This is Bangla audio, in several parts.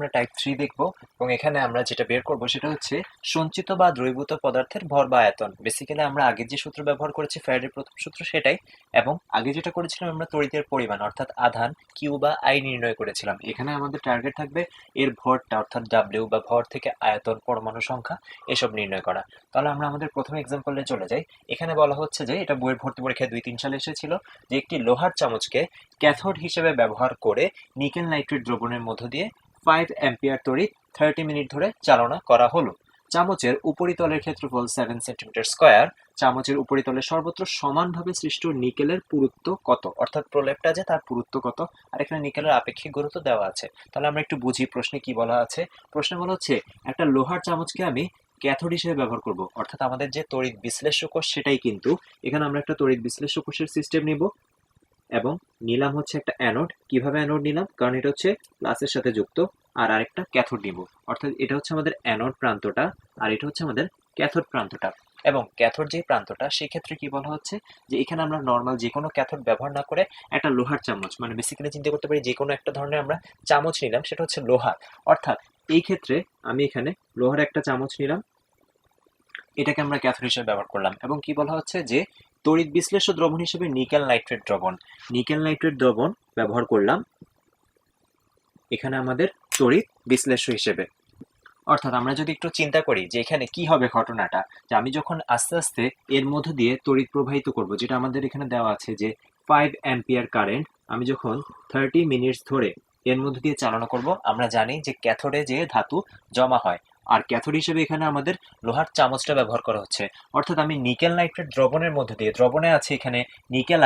আমরা টাইপ 3 দেখব এবং এখানে আমরা যেটা বের করব সেটা হচ্ছে সঞ্চিত বা দ্রবীভূত পদার্থের ভর বা আয়তন। বেসিক্যালি আমরা আগে যে সূত্র ব্যবহার করেছি ফ্যারাডের প্রথম সূত্র সেটাই, এবং আগে যেটা করেছিলাম আমরা তড়িতের পরিমাণ অর্থাৎ আধান কিউ বা আই নির্ণয় করেছিলাম। এখানে আমাদের টার্গেট থাকবে এর ভরটা অর্থাৎ ডাব্লিউ বা ভর থেকে আয়তন, পরমাণু সংখ্যা এসব নির্ণয় করা। তাহলে আমরা আমাদের প্রথম এক্সাম্পলে চলে যাই। এখানে বলা হচ্ছে যে এটা বইয়ের ভর্তি পরীক্ষায় 2-3 সালে এসেছিল যে একটি লোহার চামচকে ক্যাথোড হিসেবে ব্যবহার করে নিকেল নাইট্রেট দ্রবণের মধ্য দিয়ে 5 অ্যাম্পিয়ার তড়িৎ 30 মিনিট ধরে চালনা করা হলো। চামচের উপরিতলের ক্ষেত্রফল 7 সেন্টিমিটার স্কয়ার। চামচের উপরিতলে সর্বত্র সমানভাবে সৃষ্ট নিকেলের পুরুত্ব কত, অর্থাৎ প্রলেপটা যে তার পুরুত্ব কত, আর এখানে নিকেলের আপেক্ষিক গুরুত্ব দেওয়া আছে। তাহলে আমরা একটু বুঝি প্রশ্নে কি বলা আছে। প্রশ্নে বলা হচ্ছে একটা লোহার চামচকে আমি ক্যাথোড হিসেবে ব্যবহার করব, অর্থাৎ আমাদের যে তড়িৎ বিশ্লেষ্য কোষ সেটাই, কিন্তু এখানে আমরা একটা তড়িৎ বিশ্লেষ্য কোষের সিস্টেম নিব এবং নিলাম হচ্ছে একটা অ্যানোড। কিভাবে অ্যানোড নিলাম, কারণ এটা হচ্ছে প্লাসের সাথে যুক্ত, আর আরেকটা ক্যাথোড নিব, অর্থাৎ এটা হচ্ছে আমাদের অ্যানোড প্রান্তটা আর এটা হচ্ছে আমাদের ক্যাথোড প্রান্তটা। এবং ক্যাথোড যে প্রান্তটা সেই ক্ষেত্রে কি বলা হচ্ছে যে এখানে আমরা নর্মাল যে কোনো ক্যাথোড ব্যবহার না করে একটা লোহার চামচ, মানে বেসিক্যালি চিন্তা করতে পারি যে কোনো একটা ধরনের আমরা চামচ নিলাম, সেটা হচ্ছে লোহার। অর্থাৎ এই ক্ষেত্রে আমি এখানে লোহার একটা চামচ নিলাম, এটাকে আমরা ক্যাথোড হিসেবে ব্যবহার করলাম। এবং কি বলা হচ্ছে যে তড়িৎ বিশ্লেষ্য দ্রবণ হিসেবে নিকেল নাইট্রেট দ্রবণ ব্যবহার করলাম এখানে আমাদের তড়িৎ বিশ্লেষ্য হিসেবে। অর্থাৎ আমরা যদি একটু চিন্তা করি যে এখানে কি হবে ঘটনাটা, যে আমি যখন আস্তে আস্তে এর মধ্য দিয়ে তড়িৎ প্রবাহিত করব, যেটা আমাদের এখানে দেওয়া আছে যে 5 অ্যাম্পিয়ার কারেন্ট, আমি যখন 30 মিনিটস ধরে এর মধ্য দিয়ে চালনা করব, আমরা জানি যে ক্যাথোডে যে ধাতু জমা হয়, আর ক্যাথোড হিসেবে এখানে আমাদের লোহার চামচটা ব্যবহার করা হচ্ছে। অর্থাৎ আমি নিকেল নাইট্রেট দ্রবণের মধ্যে দিয়ে, দ্রবণে আছে এখানে নিকেল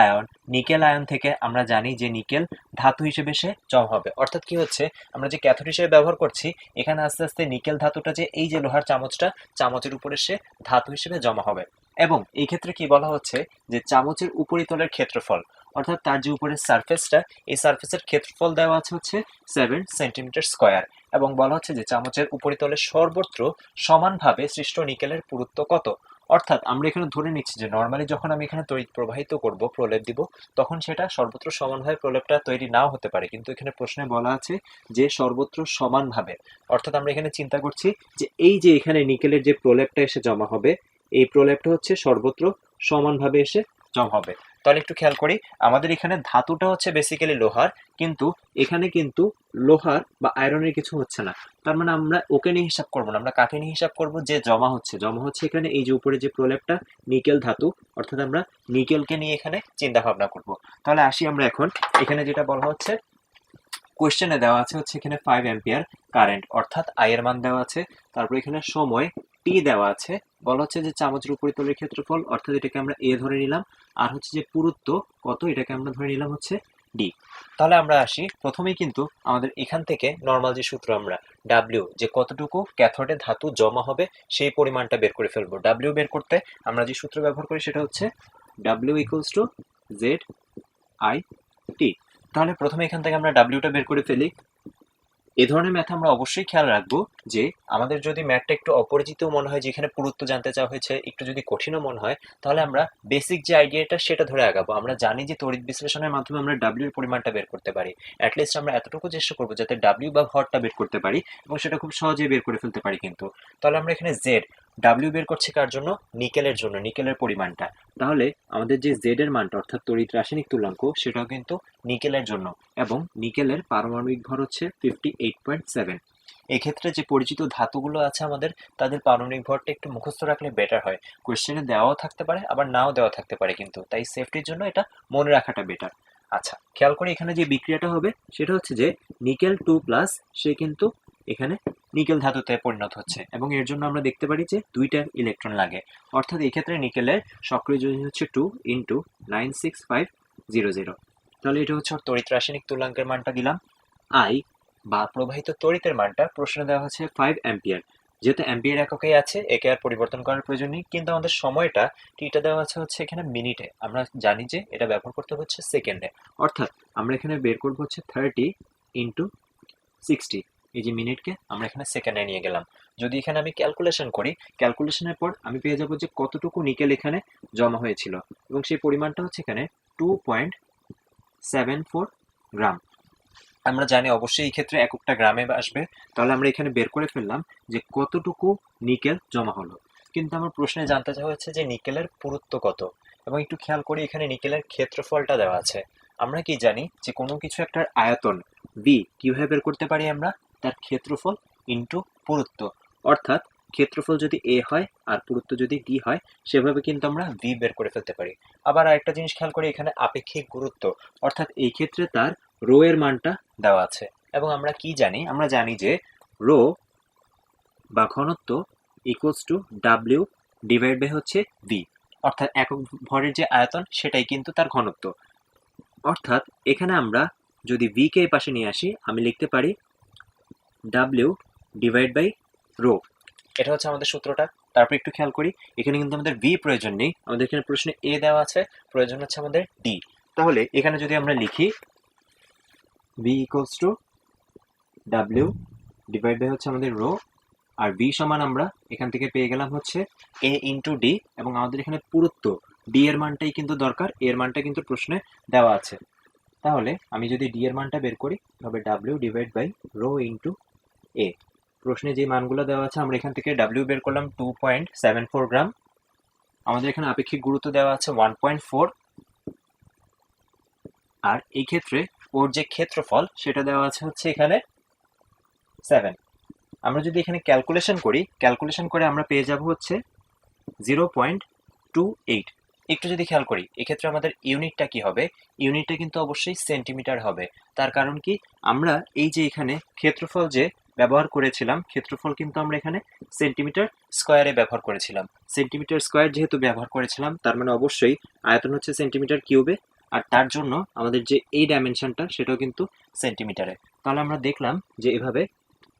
আয়ন থেকে আমরা জানি যে নিকেল ধাতু হিসেবে সে জমা হবে। অর্থাৎ কি হচ্ছে, আমরা যে ক্যাথোড হিসেবে ব্যবহার করছি এখানে আস্তে আস্তে নিকেল ধাতুটা যে এই যে লোহার চামচটা, চামচের উপরে সে ধাতু হিসেবে জমা হবে। এবং এই ক্ষেত্রে কি বলা হচ্ছে যে চামচের উপরিতলের ক্ষেত্রফল, অর্থাৎ তার যে উপরের সারফেসটা, এই সারফেসের ক্ষেত্রফল দেওয়া আছে হচ্ছে 7 সেন্টিমিটার স্কয়ার। এবং বলা হচ্ছে যে চামচের উপরিতলে সর্বত্র সমানভাবে সৃষ্ট নিকেলের পুরুত্ব কত। অর্থাৎ আমরা এখানে ধরে নিচ্ছি যে নর্মালি যখন আমি এখানে তড়িৎ প্রবাহিত করব, প্রলেপ দিব, তখন সেটা সর্বত্র সমানভাবে প্রলেপটা তৈরি নাও হতে পারে, কিন্তু এখানে প্রশ্নে বলা আছে যে সর্বত্র সমানভাবে। অর্থাৎ আমরা এখানে চিন্তা করছি যে এই যে এখানে নিকেলের যে প্রলেপটা এসে জমা হবে, এই প্রলেপটা হচ্ছে সর্বত্র সমানভাবে এসে জমা হবে। তাহলে একটু খেয়াল করি, আমাদের এখানে ধাতুটা হচ্ছে বেসিক্যালি লোহার, কিন্তু এখানে কিন্তু লোহার বা আয়রনের কিছু হচ্ছে না। তার মানে আমরা ওকে নিয়ে হিসাব করবো না, আমরা কাকে নিয়ে হিসাব করবো, যে জমা হচ্ছে এখানে এই যে উপরে যে প্রলেপটা নিকেল ধাতু, অর্থাৎ আমরা নিকেলকে নিয়ে এখানে চিন্তা ভাবনা করব। তাহলে আসি আমরা এখন এখানে যেটা বলা হচ্ছে, কোয়েশ্চেনে দেওয়া আছে হচ্ছে এখানে 5 অ্যাম্পিয়ার কারেন্ট, অর্থাৎ আই এর মান দেওয়া আছে, তারপর এখানে সময় টি দেওয়া আছে, বলা হচ্ছে যে চামচের উপরিতলের ক্ষেত্রফল, অর্থাৎ এটাকে আমরা এ ধরে নিলাম, আর হচ্ছে যে পুরুত্ব কত, এটাকে আমরা ধরে নিলাম হচ্ছে ডি। তাহলে আমরা আসি প্রথমেই, কিন্তু আমাদের এখান থেকে নর্মাল যে সূত্র, আমরা ডাব্লিউ, যে কতটুকু ক্যাথোডে ধাতু জমা হবে সেই পরিমাণটা বের করে ফেলবো। ডাব্লিউ বের করতে আমরা যে সূত্র ব্যবহার করি সেটা হচ্ছে W equals to Z I T. তাহলে প্রথমে এখান থেকে আমরা ডাব্লিউটা বের করে ফেলি। এ ধরনের ম্যাথ আমরা অবশ্যই খেয়াল রাখবো যে আমাদের যদি ম্যাথটা একটু অপরিচিত মনে হয়, যেখানে পুরুত্ব জানতে চাওয়া হয়েছে, একটু যদি কঠিনও মনে হয়, তাহলে আমরা বেসিক যে আইডিয়াটা সেটা ধরে আগাবো। আমরা জানি যে তড়িৎ বিশ্লেষণের মাধ্যমে আমরা ডাব্লিউ এর পরিমাণটা বের করতে পারি। অ্যাটলিস্ট আমরা এতটুকু চেষ্টা করবো যাতে ডাব্লিউ বা ভরটা বের করতে পারি, এবং সেটা খুব সহজেই বের করে ফেলতে পারি। কিন্তু তাহলে আমরা এখানে জেড, ডাব্লিউ বের করছি কার জন্য, নিকেলের জন্য, নিকেলের পরিমাণটা। তাহলে আমাদের যে জেড এর মানটা অর্থাৎ তড়িৎ রাসায়নিক তুল্যাঙ্ক, সেটাও কিন্তু নিকেলের জন্য, এবং নিকেলের পারমাণবিক ভর হচ্ছে 58.7। এক্ষেত্রে যে পরিচিত ধাতুগুলো আছে আমাদের, তাদের পারমাণবিক ভরটা একটু মুখস্থ রাখলে বেটার হয়। কোয়েশ্চেনে দেওয়াও থাকতে পারে আবার নাও দেওয়া থাকতে পারে, কিন্তু তাই সেফটির জন্য এটা মনে রাখাটা বেটার। আচ্ছা, খেয়াল করে এখানে যে বিক্রিয়াটা হবে সেটা হচ্ছে যে নিকেল 2+, সে কিন্তু এখানে নিকেল ধাতুতে পরিণত হচ্ছে, এবং এর জন্য আমরা দেখতে পারি যে 2টা ইলেকট্রন লাগে। অর্থাৎ এই ক্ষেত্রে নিকেলের সক্রিয় যৌগিক হচ্ছে 2 × 96500। তাহলে এটা হচ্ছে ওর তড়িৎ রাসায়নিক তুল্যাঙ্কের মানটা দিলাম। আই বা প্রবাহিত তড়িতের মানটা প্রশ্নে দেওয়া হচ্ছে 5 অ্যাম্পিয়ার। যেহেতু অ্যাম্পিয়ার এককেই আছে, একে আর পরিবর্তন করার প্রয়োজন নেই, কিন্তু আমাদের সময়টা টিটা দেওয়া আছে হচ্ছে এখানে মিনিটে, আমরা জানি যে এটা ব্যবহার করতে হচ্ছে সেকেন্ডে। অর্থাৎ আমরা এখানে বের করবো হচ্ছে 30 × 60, এই যে মিনিটকে আমরা এখানে সেকেন্ডে নিয়ে গেলাম। যদি এখানে আমি ক্যালকুলেশন করি, ক্যালকুলেশনের পর আমি পেয়ে যাবো যে কতটুকু নিকেল এখানে জমা হয়েছিল, এবং সেই পরিমাণটা হচ্ছে এখানে 2.74 গ্রাম। আমরা জানি অবশ্যই এই ক্ষেত্রে এককটা গ্রামে আসবে। তাহলে আমরা এখানে বের করে ফেললাম যে কতটুকু নিকেল জমা হলো। কিন্তু আমার প্রশ্নে জানতে চাওয়া হচ্ছে যে নিকেলের পুরুত্ব কত, এবং একটু খেয়াল করি এখানে নিকেলের ক্ষেত্রফলটা দেওয়া আছে। আমরা কি জানি যে কোনো কিছু একটার আয়তন ভি কিভাবে বের করতে পারি আমরা? তার ক্ষেত্রফল ইন্টু পুরুত্ব। অর্থাৎ ক্ষেত্রফল যদি এ হয় আর পুরুত্ব যদি ডি হয়, সেভাবে কিন্তু আমরা ভি বের করে ফেলতে পারি। আবার আরেকটা জিনিস খেয়াল করি, এখানে আপেক্ষিক গুরুত্ব, অর্থাৎ এই ক্ষেত্রে তার রো এর মানটা দেওয়া আছে। এবং আমরা কি জানি? আমরা জানি যে রো বা ঘনত্ব ইকুয়ালস টু ডাব্লিউ ডিভাইড বাই হচ্ছে ভি, অর্থাৎ একক ভরের যে আয়তন সেটাই কিন্তু তার ঘনত্ব। অর্থাৎ এখানে আমরা যদি ভি কে এই পাশে নিয়ে আসি, আমি লিখতে পারি ডাব্লিউ ডিভাইড বাই রো। এটা হচ্ছে আমাদের সূত্রটা। তারপর একটু খেয়াল করি, এখানে কিন্তু আমাদের ভি প্রয়োজন নেই, আমাদের এখানে প্রশ্নে এ দেওয়া আছে, প্রয়োজন হচ্ছে আমাদের ডি। তাহলে এখানে যদি আমরা লিখি ভি ইকুয়ালস টু ডাব্লিউ ডিভাইড বাই হচ্ছে আমাদের রো, আর ভি সমান আমরা এখান থেকে পেয়ে গেলাম হচ্ছে এ ইন্টু ডি, এবং আমাদের এখানে পুরুত্ব ডি এর মানটাই কিন্তু দরকার, এর মানটা কিন্তু প্রশ্নে দেওয়া আছে। তাহলে আমি যদি ডি এর মানটা বের করি, তবে ডাব্লিউ divide by rho into a. প্রশ্নে যে মানগুলো দেওয়া আছে আমরা এখান থেকে ডাব্লিউ বের করলাম 2.74 গ্রাম, আমাদের এখানে আপেক্ষিক গুরুত্ব দেওয়া আছে 1.4, আর এই ক্ষেত্রে ওর যে ক্ষেত্রফল সেটা দেওয়া আছে হচ্ছে এখানে 7। আমরা যদি এখানে ক্যালকুলেশন করি, ক্যালকুলেশন করে আমরা পেয়ে যাব হচ্ছে 0.28। একটু যদি খেয়াল করি এক্ষেত্রে আমাদের ইউনিটটা কি হবে? ইউনিটটা কিন্তু অবশ্যই সেন্টিমিটার হবে। তার কারণ কি? আমরা এই যে এখানে ক্ষেত্রফল যে ব্যবহার করেছিলাম, ক্ষেত্রফল কিন্তু আমরা এখানে সেন্টিমিটার স্কোয়ারে ব্যবহার করেছিলাম। সেন্টিমিটার স্কোয়ার যেহেতু ব্যবহার করেছিলাম, তার মানে অবশ্যই আয়তন হচ্ছে সেন্টিমিটার কিউবে, আর তার জন্য আমাদের যে এই ডাইমেনশনটা সেটাও কিন্তু সেন্টিমিটারে। তাহলে আমরা দেখলাম যে এভাবে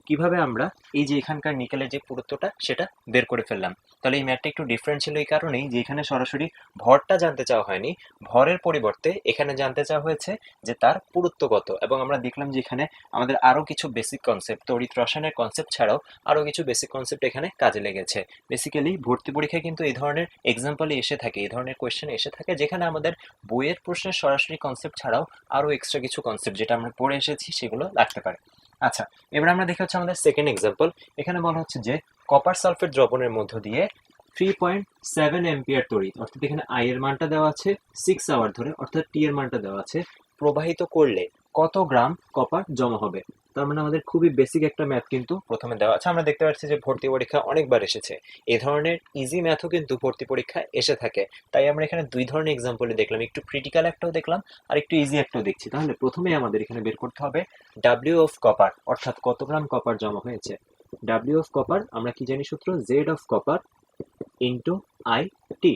কিভাবে আমরা এই যে এখানকার নিকেলের যে পুরুত্বটা সেটা বের করে ফেললাম। তাহলে এই ম্যাথটা একটু ডিফারেন্ট ছিল এই কারণেই যে এখানে সরাসরি ভরটা জানতে চাওয়া হয়নি, ভরের পরিবর্তে এখানে জানতে চাওয়া হয়েছে যে তার পুরুত্ব কত। এবং আমরা দেখলাম যে এখানে আমাদের আরো কিছু বেসিক কনসেপ্ট, তড়িৎ রসায়নের কনসেপ্ট ছাড়াও আরো কিছু বেসিক কনসেপ্ট এখানে কাজে লেগেছে। বেসিক্যালি ভর্তি পরীক্ষায় কিন্তু এই ধরনের এক্সাম্পলই এসে থাকে, এই ধরনের কোয়েশ্চেন এসে থাকে, যেখানে আমাদের বইয়ের প্রশ্নের সরাসরি কনসেপ্ট ছাড়াও আরো এক্সট্রা কিছু কনসেপ্ট যেটা আমরা পড়ে এসেছি সেগুলো লাগতে পারে। আচ্ছা, এবার আমরা দেখে হচ্ছে আমাদের সেকেন্ড এক্সাম্পল। এখানে বলা হচ্ছে যে কপার সালফেট দ্রবণের মধ্য দিয়ে 3.7 অ্যাম্পিয়ার তড়িৎ, অর্থাৎ এখানে আই এর মানটা দেওয়া আছে 6 আওয়ার ধরে, অর্থাৎ টি এর মানটা দেওয়া আছে, প্রবাহিত করলে কত গ্রাম কপার জমা হবে। তার মানে আমাদের খুবই বেসিক একটা ম্যাথ কিন্তু প্রথমে দেওয়া আছে। আমরা দেখতে পাচ্ছি যে ভর্তি পরীক্ষা অনেকবার এসেছে, এই ধরনের ইজি ম্যাথও কিন্তু ভর্তি পরীক্ষায় এসে থাকে। তাই আমরা এখানে দুই ধরনের এক্সাম্পলে দেখলাম, একটু ক্রিটিক্যাল একটাও দেখলাম আর একটু ইজি একটাও দেখছি। তাহলে প্রথমে আমাদের এখানে বের করতে হবে ডাব্লিউ অফ কপার, অর্থাৎ কত গ্রাম কপার জমা হয়েছে। ডাব্লিউ অফ কপার আমরা কি জানি সূত্র? Z of copper into I T.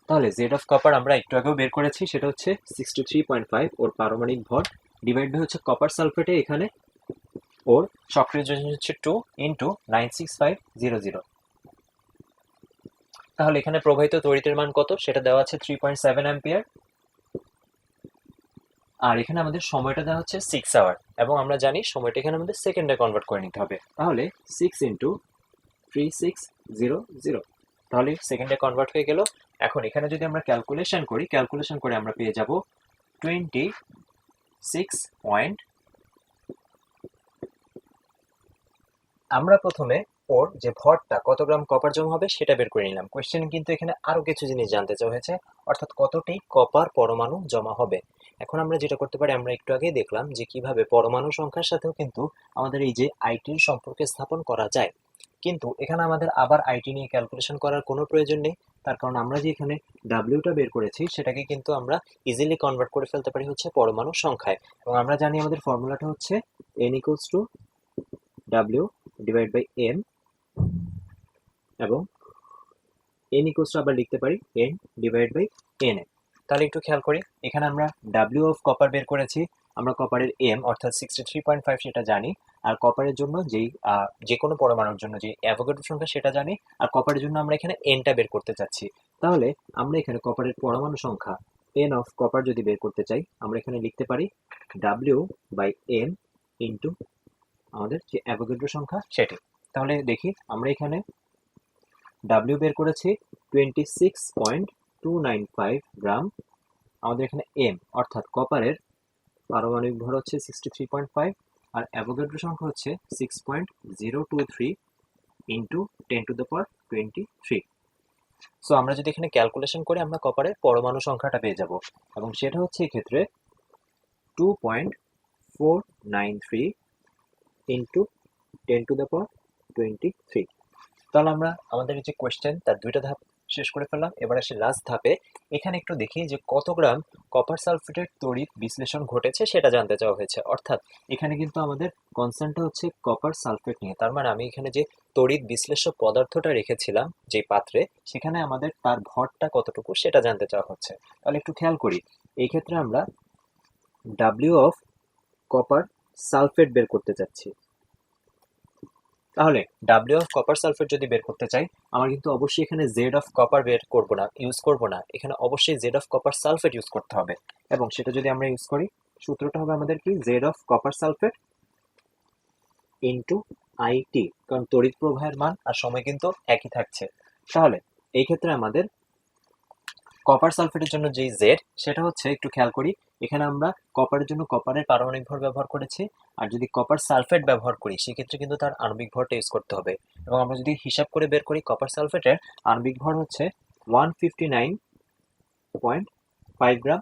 তাহলে জেড অফ কপার আমরা একটু আগেও বের করেছি, সেটা হচ্ছে 63.5 ওর পারমাণবিক ভর, ডিভাইড বাই হচ্ছে কপার সালফেটে এখানে ওর সক্রিয় যোজন হচ্ছে 2 ইন্টু 96500। তাহলে এখানে প্রবাহিত তড়িতের মান কত সেটা দেওয়া আছে 3.7 অ্যাম্পিয়ার, আর এখানে আমাদের সময়টা দেওয়া হচ্ছে 6 আওয়ার, এবং আমরা জানি সময়টা এখানে আমাদের সেকেন্ডে কনভার্ট করে নিতে হবে। তাহলে 6 ইন্টু 3600, তাহলে সেকেন্ডে কনভার্ট হয়ে গেল। এখন এখানে যদি আমরা ক্যালকুলেশন করি, ক্যালকুলেশন করে আমরা পেয়ে যাব 26 পয়েন্ট। আমরা প্রথমে ওর যে ভরটা কত গ্রাম কপার জমা হবে সেটা বের করে নিলাম। কোয়েশ্চেন কিন্তু এখানে আরো কিছু জিনিস জানতে চাওয়া হয়েছে, অর্থাৎ কতটি কপার পরমাণু জমা হবে। এখন আমরা যেটা করতে পারি, আমরা একটু আগেই দেখলাম যে কিভাবে পরমাণু সংখ্যার সাথেও কিন্তু আমাদের এই যে আইটির সম্পর্কে স্থাপন করা যায়। কিন্তু এখানে আমাদের আবার আইটি নিয়ে ক্যালকুলেশন করার কোনো প্রয়োজন নেই, তার কারণ আমরা যে এখানে ডাব্লিউটা বের করেছি সেটাকে কিন্তু আমরা ইজিলি কনভার্ট করে ফেলতে পারি হচ্ছে পরমাণু সংখ্যায়। এবং আমরা জানি আমাদের ফর্মুলাটা হচ্ছে n ইকুয়ালস টু ডাব্লিউ ডিভাইড বাই এম, এবং n ইকুয়ালস টু আবার লিখতে পারি n ডিভাইড বাই এন। তাহলে একটু খেয়াল করি, এখানে আমরা ডাব্লিউ অফ কপার বের করেছি, আমরা কপারের এম অর্থাৎ 63.5 সেটা জানি, আর কপারের জন্য যেই যে কোনো পরমাণুর জন্য যে অ্যাভোগাড্রো সংখ্যা সেটা জানি, আর কপারের জন্য আমরা এখানে এনটা বের করতে চাচ্ছি। তাহলে আমরা এখানে কপারের পরমাণু সংখ্যা এন অফ কপার যদি বের করতে চাই, আমরা এখানে লিখতে পারি ডাব্লিউ বাই এম ইন্টু আমাদের যে অ্যাভোগাড্রো সংখ্যা সেটি। তাহলে দেখি আমরা এখানে ডাব্লিউ বের করেছি 26.295 গ্রাম, আমাদের এখানে এম অর্থাৎ কপারের পারমাণবিক ভর হচ্ছে 63.5, আর অ্যাভোগাড্রো সংখ্যা হচ্ছে 6.023 ইন্টু 10⁻23। সো আমরা যদি এখানে ক্যালকুলেশন করি আমরা কপারের পরমাণু সংখ্যাটা পেয়ে যাব, এবং সেটা হচ্ছে এক্ষেত্রে 2.493 ইন্টু 10⁻23। তাহলে আমরা আমাদের যে কোয়েশ্চেন তার দুইটা ধাপ শেষ করে ফেললাম। এবার আসি লাস্ট ধাপে। এখানে একটু দেখি যে কত গ্রাম কপার সালফেটের তড়িৎ বিশ্লেষণ ঘটেছে সেটা জানতে চাওয়া হয়েছে। অর্থাৎ এখানে কিন্তু আমাদের কনসার্নটা হচ্ছে কপার সালফেট নিয়ে। তার মানে আমি এখানে যে তড়িৎ বিশ্লেষ্য পদার্থটা রেখেছিলাম যে পাত্রে, সেখানে আমাদের তার ভরটা কতটুকু সেটা জানতে চাওয়া হচ্ছে। তাহলে একটু খেয়াল করি, এই ক্ষেত্রে আমরা ডাব্লিউ অফ কপার সালফেট বের করতে চাচ্ছি। তাহলে ডাব্লিউ অফ কপার সালফেট যদি বের করতে চাই, আমার কিন্তু অবশ্যই এখানে জেড অফ কপার বের করবো না, ইউজ করবো না, এখানে অবশ্যই Z of copper sulphate use করতে হবে। এবং সেটা যদি আমরা ইউজ করি, সূত্রটা হবে আমাদের কি, Z of copper sulphate into IT, কারণ তড়িৎ প্রবাহের মান আর সময় কিন্তু একই থাকছে। তাহলে এই ক্ষেত্রে আমাদের কপার সালফেটের জন্য যেই জেড, সেটা হচ্ছে, একটু খেয়াল করি, এখানে আমরা কপারের জন্য কপারের পারমাণবিক ভর ব্যবহার করেছি, আর যদি কপার সালফেট ব্যবহার করি সেক্ষেত্রে কিন্তু তার আণবিক ভরটা ইউজ করতে হবে। এবং আমরা যদি হিসাব করে বের করি, কপার সালফেটের আণবিক ভর হচ্ছে 159.5 গ্রাম।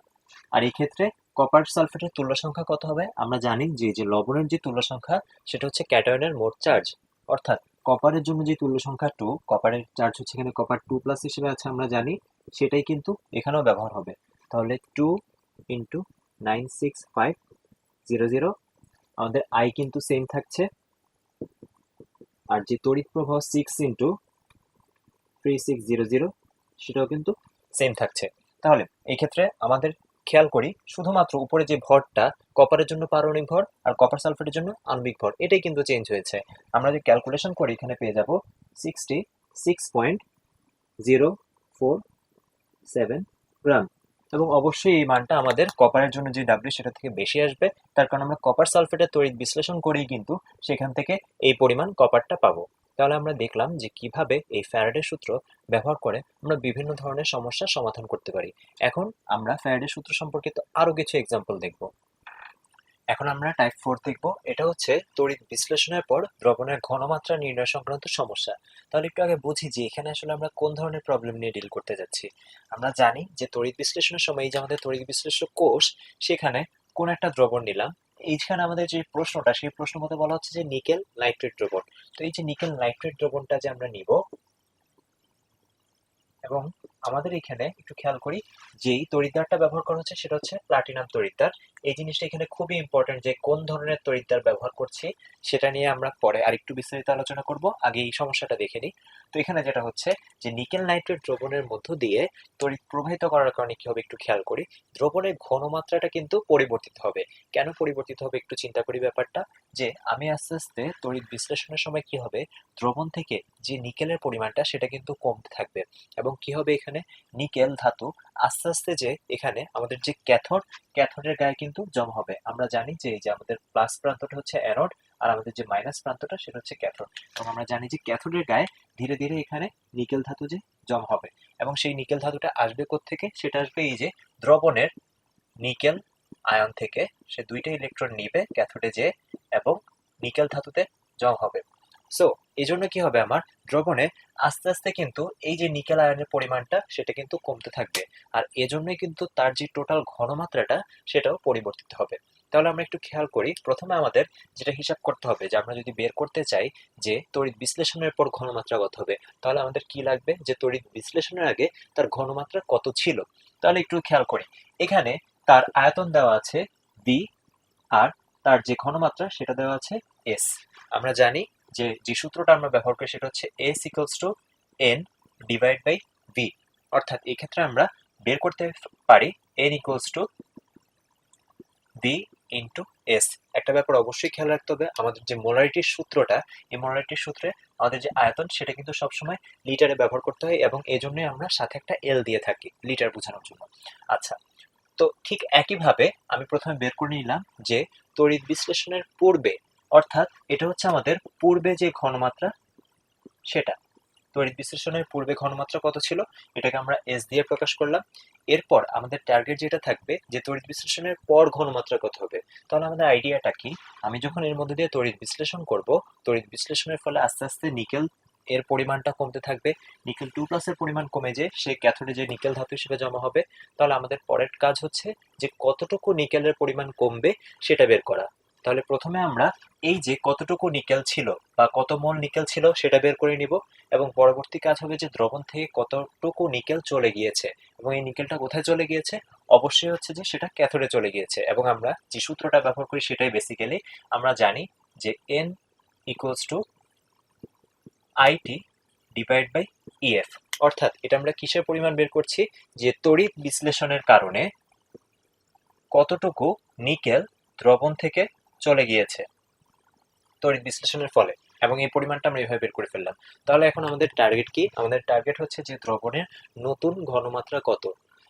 আর এই ক্ষেত্রে কপার সালফেটের তুল্য সংখ্যা কত হবে? আমরা জানি যে লবণের যে তুল্য সংখ্যা সেটা হচ্ছে ক্যাটায়নের মোট চার্জ। অর্থাৎ কপারের জন্য যে তুল্য সংখ্যা 2, কপারের চার্জ হচ্ছে এখানে কপার 2+ হিসেবে আছে আমরা জানি, সেটাই কিন্তু এখানেও ব্যবহার হবে। তাহলে 2 ইন্টু 96500, আমাদের আই কিন্তু সেম থাকছে, আর যে তড়িৎ প্রবাহ 6 ইন্টু 3600, সেটাও কিন্তু সেম থাকছে। তাহলে এই ক্ষেত্রে আমাদের খেয়াল করি, শুধুমাত্র উপরে যে ভরটা, কপারের জন্য পারমাণবিক ভর আর কপার সালফেটের জন্য আণবিক ভর, এটাই কিন্তু চেঞ্জ হয়েছে। আমরা যদি ক্যালকুলেশন করি এখানে পেয়ে যাব 66.047 গ্রাম। এবং অবশ্যই এই মানটা আমাদের কপারের জন্য যে ডাব্লিউ সেটা থেকে বেশি আসবে, তার কারণ আমরা কপার সালফেটের তড়িৎ বিশ্লেষণ করেই কিন্তু সেখান থেকে এই পরিমাণ কপারটা পাবো। তাহলে আমরা দেখলাম যে কিভাবে এই ফ্যারাডের সূত্র ব্যবহার করে আমরা বিভিন্ন ধরনের সমস্যার সমাধান করতে পারি। এখন আমরা ফ্যারাডের সূত্র সম্পর্কিত আরো কিছু এক্সাম্পল দেখব। এখন আমরা টাইপ 4 দেখব। এটা হচ্ছে তড়িৎ বিশ্লেষণের পর দ্রবণের ঘনমাত্রা নির্ণয় সংক্রান্ত সমস্যা। তাহলে একটু আগে বুঝি যে এখানে আসলে আমরা কোন ধরনের প্রবলেম নিয়ে ডিল করতে যাচ্ছি। আমরা জানি যে তড়িৎ বিশ্লেষণের সময় এই যে আমাদের তড়িৎ বিশ্লেষ্য কোষ, সেখানে কোন একটা দ্রবণ নিলাম, এইখানে আমাদের যে প্রশ্নটা, সেই প্রশ্ন মতে বলা হচ্ছে যে নিকেল নাইট্রেট দ্রবণ। তো এই যে নিকেল নাইট্রেট দ্রবণটা যে আমরা নিব, এবং আমাদের এখানে একটু খেয়াল করি, যেই তড়িৎদ্বারটা ব্যবহার করা হচ্ছে সেটা হচ্ছে প্লাটিনাম তড়িৎদ্বার। এই জিনিসটা এখানে খুবই ইম্পর্টেন্ট যে কোন ধরনের তড়িৎদ্বার ব্যবহার করছি সেটা নিয়ে আমরা পরে আরেকটু বিস্তারিত আলোচনা করব, আগে এই সমস্যাটা দেখে নিই। তো এখানে যেটা হচ্ছে যে নিকেল নাইট্রেট দ্রবণের মধ্য দিয়ে তড়িৎ প্রবাহিত করার কারণে কি হবে একটু খেয়াল করি, দ্রবণের ঘনমাত্রাটা কিন্তু পরিবর্তিত হবে। কেন পরিবর্তিত হবে একটু চিন্তা করি ব্যাপারটা, যে আমি আস্তে আস্তে তড়িৎ বিশ্লেষণের সময় কি হবে, দ্রবণ থেকে যে নিকেলের পরিমাণটা সেটা কিন্তু কমতে থাকবে। এবং কি হবে, এখানে নিকেল ধাতু আস্তে আস্তে যে এখানে আমাদের যে ক্যাথোডের গায়ে কিন্তু জমা হবে। আমরা জানি যে এই যে আমাদের প্লাস প্রান্তটা হচ্ছে অ্যানোড, আর আমাদের যে মাইনাস প্রান্তটা সেটা হচ্ছে ক্যাথোড। এবং আমরা জানি যে ক্যাথোডের গায়ে ধীরে ধীরে এখানে নিকেল ধাতু যে জমা হবে, এবং সেই নিকেল ধাতুটা আসবে কোত্থেকে, সেটা আসবে এই যে দ্রবণের নিকেল আয়ন থেকে। সে দুইটা ইলেকট্রন নিবে ক্যাথোডে যে, এবং নিকেল ধাতুতে জমা হবে। সো এই জন্য কি হবে, আমার দ্রবণে আস্তে আস্তে কিন্তু এই যে নিকেল আয়নের পরিমাণটা সেটা কিন্তু কমতে থাকবে, আর এজন্যই কিন্তু তার যে টোটাল ঘনমাত্রাটা সেটাও পরিবর্তিত হবে। তাহলে আমরা একটু খেয়াল করি, প্রথমে আমাদের যেটা হিসাব করতে হবে, যে আমরা যদি বের করতে চাই যে তড়িৎ বিশ্লেষণের পর ঘনমাত্রা কত হবে, তাহলে আমাদের কি লাগবে, যে তড়িৎ বিশ্লেষণের আগে তার ঘনমাত্রা কত ছিল। তাহলে একটু খেয়াল করি, এখানে তার আয়তন দেওয়া আছে বি, আর তার যে ঘনমাত্রা সেটা দেওয়া আছে এস। আমরা জানি যে সূত্রটা আমরা ব্যবহার করি সেটা হচ্ছে s equals to n divide by v. অর্থাৎ এই ক্ষেত্রে আমরা বের করতে পারি n equals to v into s. একটা ব্যাপার অবশ্যই খেয়াল রাখতে হবে, আমাদের যে মোলারিটির সূত্রটা, এই মোলারিটির সূত্রে আমাদের যে আয়তন সেটা কিন্তু সবসময় লিটারে ব্যবহার করতে হয়, এবং এই জন্যই আমরা সাথে একটা এল দিয়ে থাকি লিটার বোঝানোর জন্য। আচ্ছা, তো ঠিক একইভাবে আমি প্রথমে বের করে নিলাম যে তড়িৎ বিশ্লেষণের পূর্বে, অর্থাৎ এটা হচ্ছে আমাদের পূর্বে যে ঘনমাত্রা সেটা। তো তড়িৎ বিশ্লেষণের পূর্বে ঘনমাত্রা কত ছিল, এটাকে আমরা এস দিয়ে প্রকাশ করলাম। এরপর আমাদের টার্গেট যেটা থাকবে যে তড়িৎ বিশ্লেষণের পর ঘনমাত্রা কত হবে। তাহলে আমাদের আইডিয়াটা কি, আমি যখন এর মধ্যে দিয়ে তড়িৎ বিশ্লেষণ করব, তড়িৎ বিশ্লেষণের ফলে আস্তে আস্তে নিকেল এর পরিমাণটা কমতে থাকবে, নিকেল 2+ এর পরিমাণ কমে যে সে ক্যাথোডে যে নিকেল ধাতু হিসেবে জমা হবে। তাহলে আমাদের পরের কাজ হচ্ছে যে কতটুকু নিকেলের পরিমাণ কমবে সেটা বের করা। তাহলে প্রথমে আমরা এই যে কতটুকু নিকেল ছিল বা কত মোল নিকেল ছিল সেটা বের করে নিব, এবং পরবর্তী কাজ হবে যে দ্রবণ থেকে কতটুকু নিকেল চলে গিয়েছে, এবং এই নিকেলটা কোথায় চলে গিয়েছে, অবশ্যই হচ্ছে যে সেটা ক্যাথোডে চলে গিয়েছে। এবং আমরা যে সূত্রটা ব্যবহার করি সেটাই বেসিক্যালি আমরা জানি যে n equals to IT divide by EF. অর্থাৎ এটা আমরা কিসের পরিমাণ বের করছি, যে তড়িৎ বিশ্লেষণের কারণে কতটুকু নিকেল দ্রবণ থেকে চলে গিয়েছে তড়িৎ বিশ্লেষণের ফলে, এবং এই পরিমাণটা আমরা এইভাবে বের করে ফেললাম। তাহলে এখন আমাদের টার্গেট কি, আমাদের টার্গেট হচ্ছে যে দ্রবণের নতুন ঘনমাত্রা কত।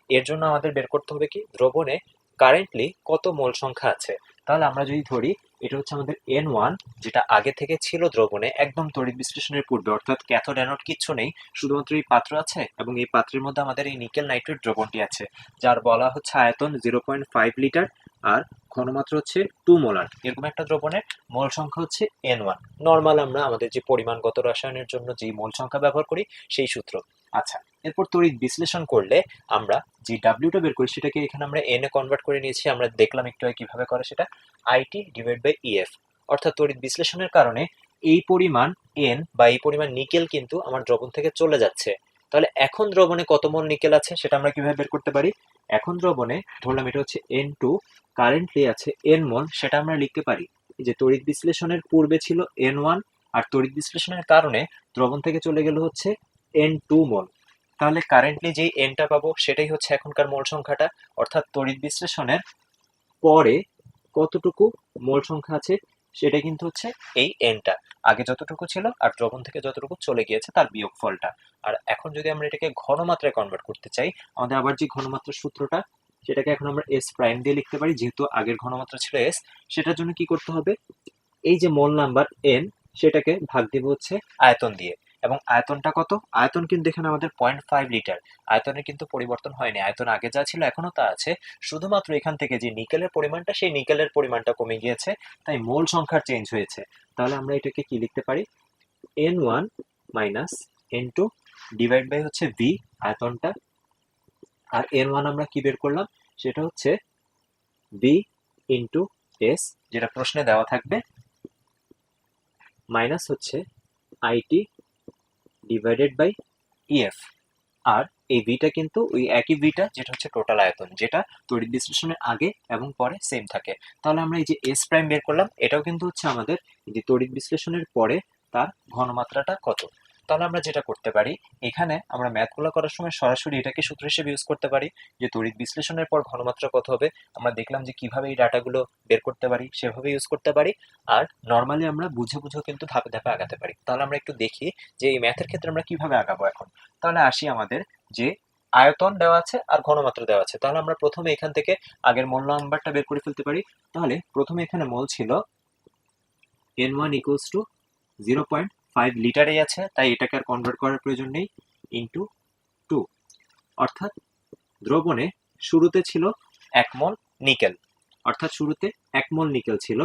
এর জন্য আমাদের বের করতে হবে কি, দ্রবণে কারেন্টলি কত মোল সংখ্যা আছে। তাহলে আমরা যদি ধরি এটা হচ্ছে আমাদের N1, যেটা আগে থেকে ছিল দ্রবণে একদম তড়িৎ বিশ্লেষণের পূর্বে, অর্থাৎ ক্যাথোড অ্যানোড কিচ্ছু নেই, শুধুমাত্র এই পাত্র আছে, এবং এই পাত্রের মধ্যে আমাদের এই নিকেল নাইট্রেট দ্রবণটি আছে, যার বলা হচ্ছে আয়তন 0.5 লিটার আর ঘনমাত্রা হচ্ছে 2 মোলার। এরকম একটা দ্রবণের মোল সংখ্যা হচ্ছে N1। নর্মাল আমরা আমাদের যে পরিমাণগত রসায়নের জন্য যে মোল সংখ্যা ব্যবহার করি সেই সূত্র। আচ্ছা, এরপর তড়িৎ বিশ্লেষণ করলে আমরা যে ডাব্লিউটা বের করি সেটাকে এখানে আমরা এন এ কনভার্ট করে নিয়েছি। আমরা দেখলাম একটু আগে কিভাবে করে সেটা, আইটি ডিভাইড বাই ইএফ। অর্থাৎ তড়িৎ বিশ্লেষণের কারণে এই পরিমাণ এন বা এই পরিমাণ নিকেল কিন্তু আমার দ্রবণ থেকে চলে যাচ্ছে। তাহলে এখন দ্রবণে কত মোল নিকেল আছে সেটা আমরা কিভাবে বের করতে পারি। এখন দ্রবণে ধরলাম এটা হচ্ছে N2, কারেন্টলি আছে N মোল, সেটা আমরা লিখতে পারি যে তড়িৎ বিশ্লেষণের পূর্বে ছিল N1, আর তড়িৎ বিশ্লেষণের কারণে দ্রবণ থেকে চলে গেল হচ্ছে N2 মোল। তাহলে কারেন্টলি যেই এনটা পাবো সেটাই হচ্ছে এখনকার মোল সংখ্যাটা। অর্থাৎ তড়িৎ বিশ্লেষণের পরে কতটুকু মোল সংখ্যা আছে সেটা কিন্তু হচ্ছে এই এনটা, আগে যতটুকু ছিল আর দ্রবণ থেকে যতটুকু চলে গিয়েছে তার বিয়োগফলটা। আর এখন যদি আমরা এটাকে ঘনমাত্রায় কনভার্ট করতে চাই, আমাদের আবার যে ঘনমাত্রার সূত্রটা সেটাকে এখন আমরা এস প্রাইম দিয়ে লিখতে পারি, যেহেতু আগের ঘনমাত্রা ছিল এস। সেটার জন্য কি করতে হবে, এই যে মোল নাম্বার এন সেটাকে ভাগ দিব হচ্ছে আয়তন দিয়ে, এবং আয়তনটা কত, আয়তন কিন্তু এখানে আমাদের 0.5 লিটার। আয়তনের কিন্তু পরিবর্তন হয়নি, আয়তন আগে যা ছিল এখনো তা আছে, শুধুমাত্র এখান থেকে যে নিকেলের পরিমাণটা সেই নিকেলের পরিমাণটা কমে গিয়েছে, তাই মোল সংখ্যার চেঞ্জ হয়েছে। তাহলে আমরা এটাকে কি লিখতে পারি, N1 minus N2 divide by হচ্ছে ভি আয়তনটা, আর N1 আমরা কি বের করলাম সেটা হচ্ছে ভি ইন্টু এস, যেটা প্রশ্নে দেওয়া থাকবে, মাইনাস হচ্ছে আইটি ডিভাইডেড বাই ইএফ। আর এই ভিটা কিন্তু ওই একই ভিটা যেটা হচ্ছে টোটাল আয়তন, যেটা তড়িৎ বিশ্লেষণের আগে এবং পরে সেম থাকে। তাহলে আমরা এই যে এস প্রাইম বের করলাম, এটাও কিন্তু হচ্ছে আমাদের এই যে তড়িৎ বিশ্লেষণের পরে তার ঘনমাত্রাটা কত। তাহলে আমরা যেটা করতে পারি, এখানে আমরা ম্যাথগুলো করার সময় সরাসরি এটাকে সূত্র হিসেবে ইউজ করতে পারি যে তড়িৎ বিশ্লেষণের পর ঘনমাত্রা কত হবে। আমরা দেখলাম যে কিভাবে এই ডাটাগুলো বের করতে পারি, সেভাবে ইউজ করতে পারি। আর নর্মালি আমরা বুঝে বুঝেও কিন্তু ধাপে ধাপে আগাতে পারি। তাহলে আমরা একটু দেখি যে এই ম্যাথের ক্ষেত্রে আমরা কিভাবে আগাবো এখন। তাহলে আসি আমাদের যে আয়তন দেওয়া আছে আর ঘনমাত্রা দেওয়া আছে। তাহলে আমরা প্রথমে এখান থেকে আগের মোল নাম্বারটা বের করে ফেলতে পারি। তাহলে প্রথমে এখানে মোল ছিল N1 ইকুয়ালস টু 0.5 লিটারেই আছে, তাই এটাকে আর কনভার্ট করার প্রয়োজন নেই, ইন্টু 2। অর্থাৎ দ্রবণে শুরুতে ছিল 1 মোল নিকেল, অর্থাৎ শুরুতে 1 মোল নিকেল ছিল।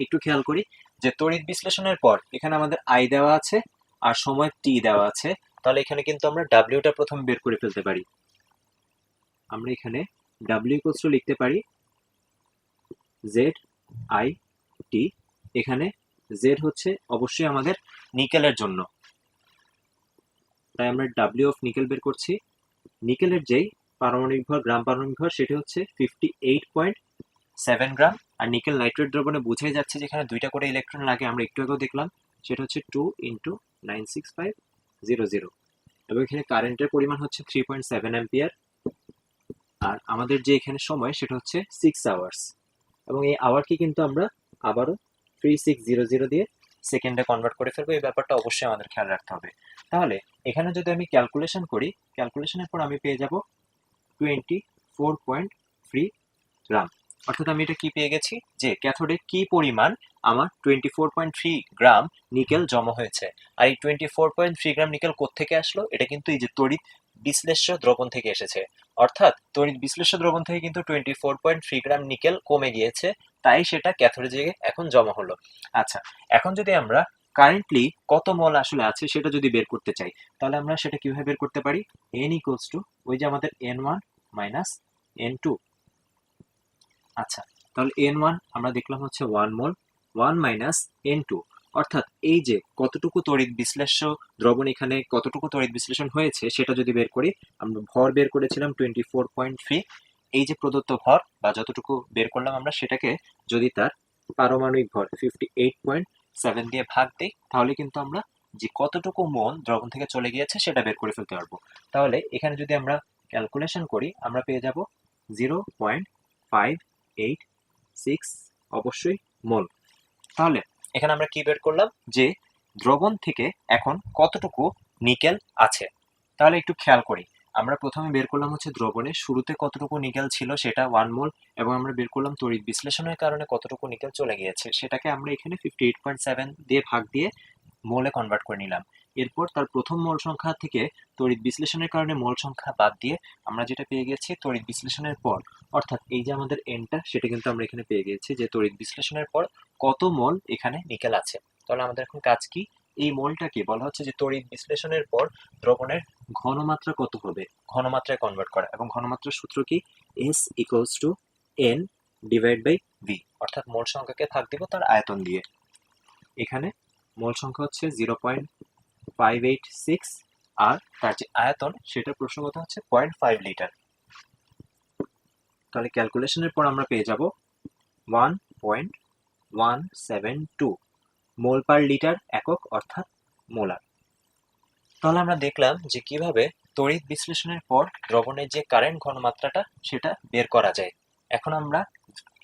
একটু খেয়াল করি যে তড়িৎ বিশ্লেষণের পর এখানে আমাদের আই দেওয়া আছে আর সময় টি দেওয়া আছে। তাহলে এখানে কিন্তু আমরা ডাব্লিউটা প্রথম বের করে ফেলতে পারি। আমরা এখানে ডাব্লিউ ইকুয়ালস টু লিখতে পারি জেড আই টি। এখানে জেড হচ্ছে অবশ্যই আমাদের নিকেলের জন্য, তাই আমরা ডাব্লিউ অফ নিকেল বের করছি। নিকেলের যেই পারমাণবিক ভর, গ্রাম পারমাণবিক ভর, সেটা হচ্ছে 58.7 গ্রাম। আর নিকেল নাইট্রেট দ্রবণে বোঝাই যাচ্ছে যেখানে 2টা করে ইলেকট্রন লাগে, আমরা একটু আগেও দেখলাম, সেটা হচ্ছে 2 ইন্টু 96500। এবং এখানে কারেন্টের পরিমাণ হচ্ছে 3.7 অ্যাম্পিয়ার। আর আমাদের যে এখানে সময় সেটা হচ্ছে 6 আওয়ার্স, এবং এই আওয়ারকে কিন্তু আমরা আবারও 3600 দিয়ে সেকেন্ডে কনভার্ট করে ফেলবো। এই ব্যাপারটা অবশ্যই আমাদের খেয়াল রাখতে হবে। তাহলে এখানে যদি আমি ক্যালকুলেশন করি, ক্যালকুলেশনের পর আমি পেয়ে যাব 24.3 গ্রাম। অর্থাৎ আমি এটা কি পেয়ে গেছি যে ক্যাথোডে কি পরিমাণ আমার 24.3 গ্রাম নিকেল জমা হয়েছে। আর এই 24.3 গ্রাম নিকেল কোত্থেকে আসলো? এটা কিন্তু এই যে তড়িৎ বিশ্লেষ্য দ্রবণ থেকে এসেছে। অর্থাৎ তড়িৎ বিশ্লেষ্য দ্রবণ থেকে কিন্তু 24.3 গ্রাম নিকেল কমে গিয়েছে, তাই সেটা ক্যাথোডে যেয়ে এখন জমা হলো। আচ্ছা, এখন যদি আমরা কারেন্টলি কত মল আসলে আছে সেটা যদি বের করতে চাই, তাহলে আমরা সেটা কিভাবে বের করতে পারি? n ইকুয়ালস টু ওই যে আমাদের n1 মাইনাস n2। আচ্ছা, তাহলে n1 আমরা দেখলাম হচ্ছে 1 মোল, 1 মাইনাস n2, অর্থাৎ এই যে কতটুকু তড়িৎ বিশ্লেষ্য দ্রবণ এখানে কতটুকু তড়িৎ বিশ্লেষণ হয়েছে সেটা যদি বের করি, আমরা ভর বের করেছিলাম 24.3। এই যে প্রদত্ত ভর বা যতটুকু বের করলাম আমরা সেটাকে যদি তার পারমাণবিক ভর 58.7 দিয়ে ভাগ দিই, তাহলে কিন্তু আমরা যে কতটুকু মোল দ্রবণ থেকে চলে গিয়েছে সেটা বের করে ফেলতে পারবো। তাহলে এখানে যদি আমরা ক্যালকুলেশন করি, আমরা পেয়ে যাব 0.586 অবশ্যই মোল। তাহলে এখানে আমরা কি বের করলাম যে দ্রবণ থেকে এখন কতটুকু নিকেল আছে। তাহলে একটু খেয়াল করি, আমরা প্রথমে বের করলাম হচ্ছে দ্রবণের শুরুতে কতটুকু নিকেল ছিল সেটা 1 মোল, এবং আমরা বের করলাম তড়িৎ বিশ্লেষণের কারণে কতটুকু নিকেল চলে গিয়েছে সেটাকে আমরা এখানে 58.7 দিয়ে ভাগ দিয়ে মোলে কনভার্ট করে নিলাম। এরপর তার প্রথম মোল সংখ্যা থেকে তড়িৎ বিশ্লেষণের কারণে মোল সংখ্যা বাদ দিয়ে আমরা যেটা পেয়ে গেছি তড়িৎ বিশ্লেষণের পর, অর্থাৎ এই যে আমাদের এনটা সেটা কিন্তু আমরা এখানে পেয়ে গেছি যে তড়িৎ বিশ্লেষণের পর কত মোল এখানে নিকেল আছে। তাহলে আমাদের এখন কাজ কি? এই মোলটাকে বলা হচ্ছে যে তড়িৎ বিশ্লেষণের পর দ্রবণের ঘনমাত্রা কত হবে ঘনমাত্রায় কনভার্ট করা, এবং ঘনমাত্রার সূত্র কি? S equals to N divide by V, অর্থাৎ মোল সংখ্যাকে ভাগ দিব তার আয়তন দিয়ে। এখানে মোল সংখ্যা হচ্ছে 0.586 আর তার যে আয়তন সেটা প্রশ্নগত হচ্ছে 0.5 লিটার। তাহলে ক্যালকুলেশনের পর আমরা পেয়ে যাব 1.172 মোল পার লিটার একক, অর্থাৎ মোলার। তাহলে আমরা দেখলাম যে কিভাবে তড়িৎ বিশ্লেষণের পর দ্রবণের যে কারেন্ট ঘনমাত্রাটা সেটা বের করা যায়। এখন আমরা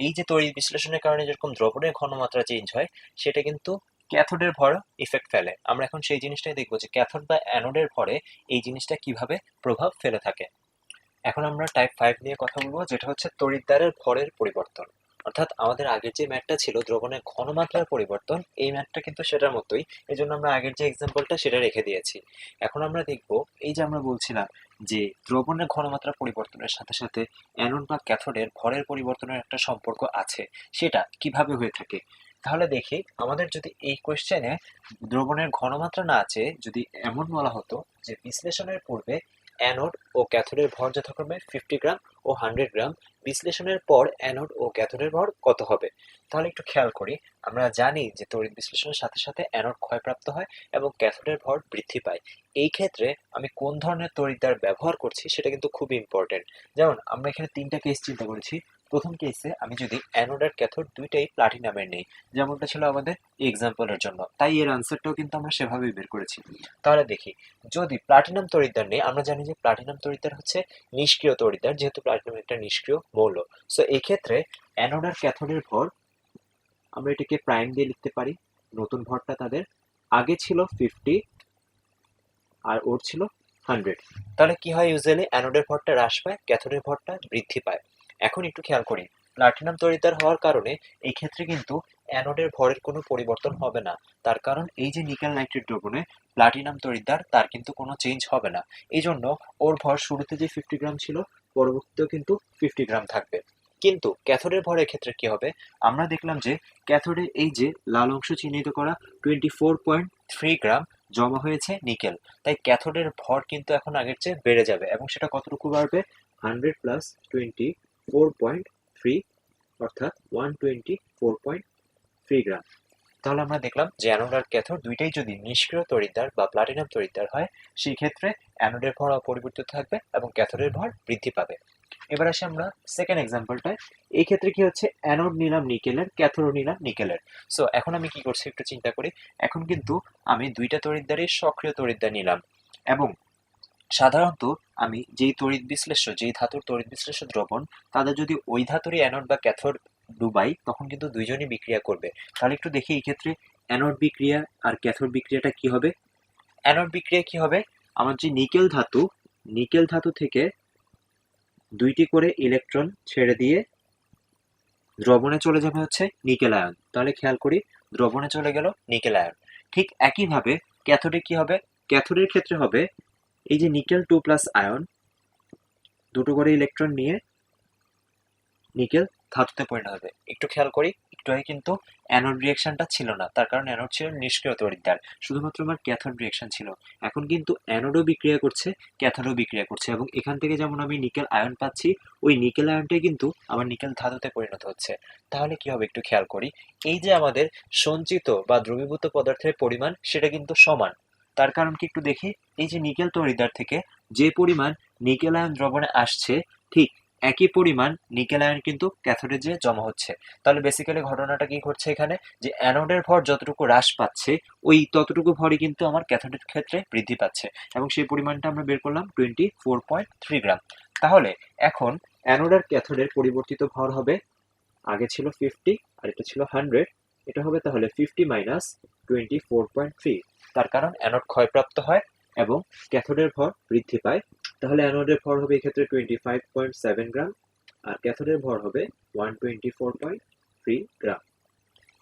এই যে তড়িৎ বিশ্লেষণের কারণে যেরকম দ্রবণের ঘনমাত্রা চেঞ্জ হয়, সেটা কিন্তু ক্যাথোডের ভরও ইফেক্ট ফেলে। আমরা এখন সেই জিনিসটাই দেখবো যে ক্যাথোড বা অ্যানোডের ভরে এই জিনিসটা কিভাবে প্রভাব ফেলে থাকে। এখন আমরা টাইপ 5 নিয়ে কথা বলবো, যেটা হচ্ছে তড়িৎদ্বারের ভরের পরিবর্তন। অর্থাৎ আমাদের আগের যে ম্যাথটা ছিল দ্রবণের ঘনমাত্রার পরিবর্তন, এই ম্যাথটা কিন্তু সেটার মতোই, এই জন্য আমরা আগের যে এক্সাম্পলটা সেটা রেখে দিয়েছি। এখন আমরা দেখবো এই যে আমরা বলছিলাম যে দ্রবণের ঘনমাত্রা পরিবর্তনের সাথে সাথে অ্যানোড বা ক্যাথোডের ভরের পরিবর্তনের একটা সম্পর্ক আছে, সেটা কিভাবে হয়ে থাকে। তাহলে দেখি, আমাদের যদি এই কোয়েশ্চেনে দ্রবণের ঘনমাত্রা না আছে, যদি এমন বলা হতো যে বিশ্লেষণের পূর্বে অ্যানোড ও ক্যাথোডের ভর যথাক্রমে 50 গ্রাম ও 100 গ্রাম, বিশ্লেষণের পর অ্যানোড ও ক্যাথোডের ভর কত হবে। তাহলে একটু খেয়াল করি, আমরা জানি যে তড়িৎ বিশ্লেষণের সাথে সাথে অ্যানোড ক্ষয়প্রাপ্ত হয় এবং ক্যাথোডের ভর বৃদ্ধি পায়। এই ক্ষেত্রে আমি কোন ধরনের তড়িৎদ্বার ব্যবহার করছি সেটা কিন্তু খুব ইম্পর্টেন্ট। যেমন আমরা এখানে 3টা কেস চিন্তা করেছি। প্রথম কেসে আমি যদি অ্যানোড আর ক্যাথোড দুইটাই প্লাটিনামের নেই, যেমনটা ছিল আমাদের এক্সাম্পলের জন্য, তাই এর আনসারটাও কিন্তু আমরা সেভাবেই বের করেছি। তাহলে দেখি, যদি প্লাটিনাম তড়িৎদ্বার নেই, আমরা জানি যে প্লাটিনাম তড়িৎদ্বার হচ্ছে নিষ্ক্রিয় তড়িৎদ্বার, যেহেতু প্লাটিনাম একটা নিষ্ক্রিয় মৌল। সো এই ক্ষেত্রে অ্যানোড আর ক্যাথোডের ভর আমরা এটাকে প্রাইম দিয়ে লিখতে পারি। নতুন ভরটা তাদের আগে ছিল 50 আর ওর ছিল 100। তাহলে কি হয়, ইউজুয়ালি অ্যানোডের ভরটা হ্রাস পায়, ক্যাথোডের ভরটা বৃদ্ধি পায়। এখন একটু খেয়াল করি, প্লাটিনাম তড়িৎদ্বার হওয়ার কারণে এই ক্ষেত্রে কিন্তু অ্যানোডের ভরের কোনো পরিবর্তন হবে না। তার কারণ এই যে নিকেল নাইট্রেট দ্রবণে প্লাটিনাম তড়িৎদ্বার, তার কিন্তু কোনো চেঞ্জ হবে না। এই জন্য ওর ভর শুরুতে যে 50 গ্রাম ছিল পরবর্তীতেও কিন্তু 50 গ্রাম থাকবে। কিন্তু ক্যাথোডের ভরের ক্ষেত্রে কি হবে? আমরা দেখলাম যে ক্যাথোডে এই যে লাল অংশ চিহ্নিত করা 24.3 গ্রাম জমা হয়েছে নিকেল, তাই ক্যাথোডের ভর কিন্তু এখন আগের চেয়ে বেড়ে যাবে, এবং সেটা কতটুকু বাড়বে? 100 প্লাস 24.3, অর্থাৎ 124.3 গ্রাম। তাহলে আমরা দেখলাম যে অ্যানোড আর ক্যাথোড দুইটাই যদি নিষ্ক্রিয় তড়িৎদ্বার বা প্লাটিনাম তড়িৎদ্বার হয়, সেই ক্ষেত্রে অ্যানোডের ভর অপরিবর্তিত থাকবে এবং ক্যাথোডের ভর বৃদ্ধি পাবে। এবার আসি আমরা সেকেন্ড এক্সাম্পলটায়। এই ক্ষেত্রে কি হচ্ছে, অ্যানোড নিলাম নিকেলের, ক্যাথোড নিলাম নিকেলের। সো এখন আমি কি করছি একটু চিন্তা করি। এখন কিন্তু আমি দুইটা তড়িৎদ্বারই সক্রিয় তড়িৎদ্বার নিলাম, এবং সাধারণত আমি যেই তড়িৎ বিশ্লেষ্য, যেই ধাতুর তড়িৎ বিশ্লেষ্য দ্রবণ, তাদের যদি ওই ধাতুরই অ্যানোড বা ক্যাথোড ডুবাই, তখন কিন্তু দুইজনই বিক্রিয়া করবে। তাহলে একটু দেখি এই ক্ষেত্রে অ্যানোড বিক্রিয়া আর ক্যাথোড বিক্রিয়াটা কি হবে। অ্যানোড বিক্রিয়া কি হবে, আমার যে নিকেল ধাতু, নিকেল ধাতু থেকে দুইটি করে ইলেকট্রন ছেড়ে দিয়ে দ্রবণে চলে যাবে হচ্ছে নিকেল আয়ন। তাহলে খেয়াল করি, দ্রবণে চলে গেল নিকেল আয়ন। ঠিক একইভাবে ক্যাথোডে কি হবে? ক্যাথোডের ক্ষেত্রে হবে এই যে নিকেল 2+ আয়ন দুটো করে ইলেকট্রন নিয়ে নিকেল ধাতুতে পরিণত হবে। একটু খেয়াল করি, একটু আগে কিন্তু অ্যানোড রিঅ্যাকশনটা ছিল না, তার কারণ অ্যানোড ছিল নিষ্ক্রিয় তড়িৎদ্বার, শুধুমাত্র আমার ক্যাথোড রিঅ্যাকশন ছিল। এখন কিন্তু অ্যানোডও বিক্রিয়া করছে, ক্যাথোডও বিক্রিয়া করছে, এবং এখান থেকে যেমন আমি নিকেল আয়ন পাচ্ছি, ওই নিকেল আয়নটাই কিন্তু আমার নিকেল ধাতুতে পরিণত হচ্ছে। তাহলে কি হবে একটু খেয়াল করি, এই যে আমাদের সঞ্চিত বা দ্রবীভূত পদার্থের পরিমাণ সেটা কিন্তু সমান। তার কারণ কি একটু দেখি, এই যে নিকেল তড়িৎদ্বার থেকে যে পরিমাণ নিকেল আয়ন দ্রবণে আসছে, ঠিক একই পরিমাণ নিকেল আয়ন কিন্তু ক্যাথোডে যেয়ে জমা হচ্ছে। তাহলে বেসিক্যালি ঘটনাটা কি ঘটছে এখানে, যে অ্যানোডের ভর যতটুকু হ্রাস পাচ্ছে, ওই ততটুকু ভরই কিন্তু আমার ক্যাথোডের ক্ষেত্রে বৃদ্ধি পাচ্ছে, এবং সেই পরিমাণটা আমরা বের করলাম 24.3 গ্রাম। তাহলে এখন অ্যানোড আর ক্যাথোডের পরিবর্তিত ভর হবে, আগে ছিল 50 আর এটা ছিল 100, এটা হবে তাহলে 50 মাইনাস 24.3। তার কারণ অ্যানোড ক্ষয়প্রাপ্ত হয় এবং ক্যাথোডের ভর বৃদ্ধি পায়। তাহলে অ্যানোডের ভর হবে এক্ষেত্রে 25.7 গ্রাম আর ক্যাথোডের ভর হবে 124.3 গ্রাম।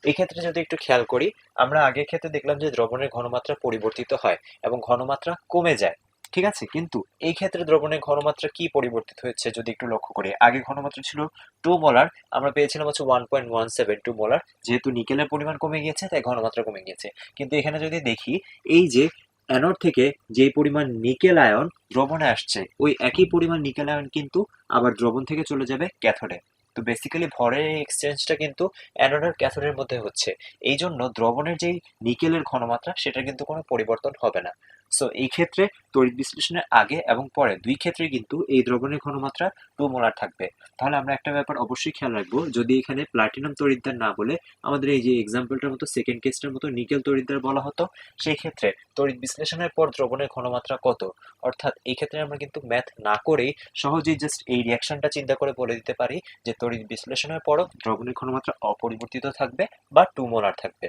এই ক্ষেত্রে যদি একটু খেয়াল করি, আমরা আগের ক্ষেত্রে দেখলাম যে দ্রবণের ঘনমাত্রা পরিবর্তিত হয় এবং ঘনমাত্রা কমে যায়, ঠিক আছে? কিন্তু এই ক্ষেত্রে দ্রবণের ঘনমাত্রা কি পরিবর্তিত হয়েছে যদি একটু লক্ষ্য করি, আগে ঘনমাত্রা ছিল 2 মোলার, আমরা পেয়েছিলাম হচ্ছে 1.172 মোলার। যেহেতু নিকেলের পরিমাণ কমে গিয়েছে তাই ঘনমাত্রা কমে গিয়েছে। কিন্তু এখানে যদি দেখি, এই যে অ্যানোড থেকে যে পরিমাণ নিকেল আয়ন দ্রবণে আসছে, ওই একই পরিমাণ নিকেল আয়ন কিন্তু আবার দ্রবণ থেকে চলে যাবে ক্যাথোডে। তো বেসিক্যালি ভরের এই এক্সচেঞ্জটা কিন্তু অ্যানোড আর ক্যাথোডের মধ্যে হচ্ছে। এই জন্য দ্রবণের যেই নিকেলের ঘনমাত্রা সেটা কিন্তু কোনো পরিবর্তন হবে না। সো এই ক্ষেত্রে তড়িৎ বিশ্লেষণের আগে এবং পরে দুই ক্ষেত্রে কিন্তু এই দ্রবণের ঘনমাত্রা 2 মোলার থাকবে। তাহলে আমরা একটা ব্যাপার অবশ্যই খেয়াল রাখবো, যদি এখানে প্লাটিনাম তড়িৎদ্বার না বলে আমাদের এই যে এক্সাম্পলটার মতো সেকেন্ড কেসটার মতো নিকেল তড়িৎদ্বার বলা হতো, সেই ক্ষেত্রে তড়িৎ বিশ্লেষণের পর দ্রবণের ঘনমাত্রা কত, অর্থাৎ এই ক্ষেত্রে আমরা কিন্তু ম্যাথ না করেই সহজেই জাস্ট এই রিয়াকশনটা চিন্তা করে বলে দিতে পারি যে তড়িৎ বিশ্লেষণের পরও দ্রবণের ঘনমাত্রা অপরিবর্তিত থাকবে বা 2 মোলার থাকবে।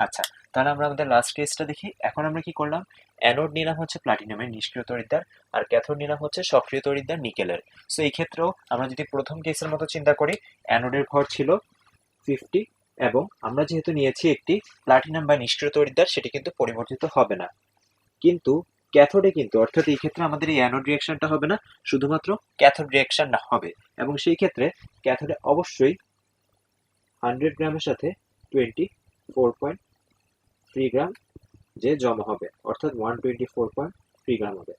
আচ্ছা, তাহলে আমরা আমাদের লাস্ট কেসটা দেখি। এখন আমরা কি করলাম, অ্যানোড নিলাম হচ্ছে প্লাটিনামের নিষ্ক্রিয় তড়িৎদ্বার আর ক্যাথোড নিলাম হচ্ছে সক্রিয় তড়িৎদ্বার নিকেলের। সো এই ক্ষেত্রেও আমরা যদি প্রথম কেসের মতো চিন্তা করি, অ্যানোডের ভর ছিল 50 এবং আমরা যেহেতু নিয়েছি একটি প্লাটিনাম বা নিষ্ক্রিয় তড়িৎদ্বার, সেটি কিন্তু পরিবর্তিত হবে না। কিন্তু ক্যাথোডে কিন্তু, অর্থাৎ এই ক্ষেত্রে আমাদের এই অ্যানোড রিঅ্যাকশনটা হবে না, শুধুমাত্র ক্যাথোড রিঅ্যাকশন না হবে, এবং সেই ক্ষেত্রে ক্যাথোডে অবশ্যই 100 গ্রামের সাথে 24.3 গ্রাম যে জমা হবে, অর্থাৎ 124.3 গ্রাম হবে।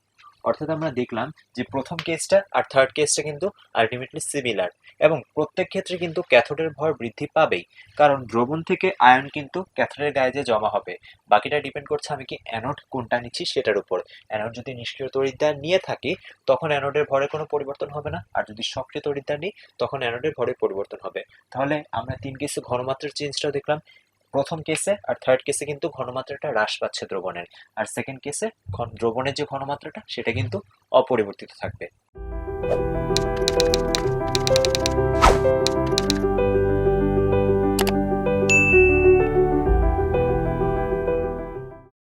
অর্থাৎ আমরা দেখলাম যে প্রথম কেসটা আর থার্ড কেসটা কিন্তু আলটিমেটলি সিমিলার, এবং প্রত্যেক ক্ষেত্রে কিন্তু ক্যাথোডের ভর বৃদ্ধি পাবেই, কারণ দ্রবণ থেকে আয়ন কিন্তু ক্যাথোডের গায়ে যে জমা হবে। বাকিটা ডিপেন্ড করছে আমি কি অ্যানোড কোনটা নিচ্ছি সেটার উপর। অ্যানোড যদি নিষ্ক্রিয় তড়িৎদ্বার নিয়ে থাকি তখন অ্যানোডের ভরের কোনো পরিবর্তন হবে না, আর যদি সক্রিয় তড়িৎদ্বার নিই তখন অ্যানোডের ভরের পরিবর্তন হবে। তাহলে আমরা তিন কেসে ঘনমাত্রার চেঞ্জটাও দেখলাম। প্রথম কেসে আর থার্ড কেসে কিন্তু ঘনমাত্রাটা হ্রাস পাচ্ছে দ্রবণের, আর সেকেন্ড কেসে দ্রবণের যে ঘনমাত্রাটা সেটা কিন্তু অপরিবর্তিত থাকবে।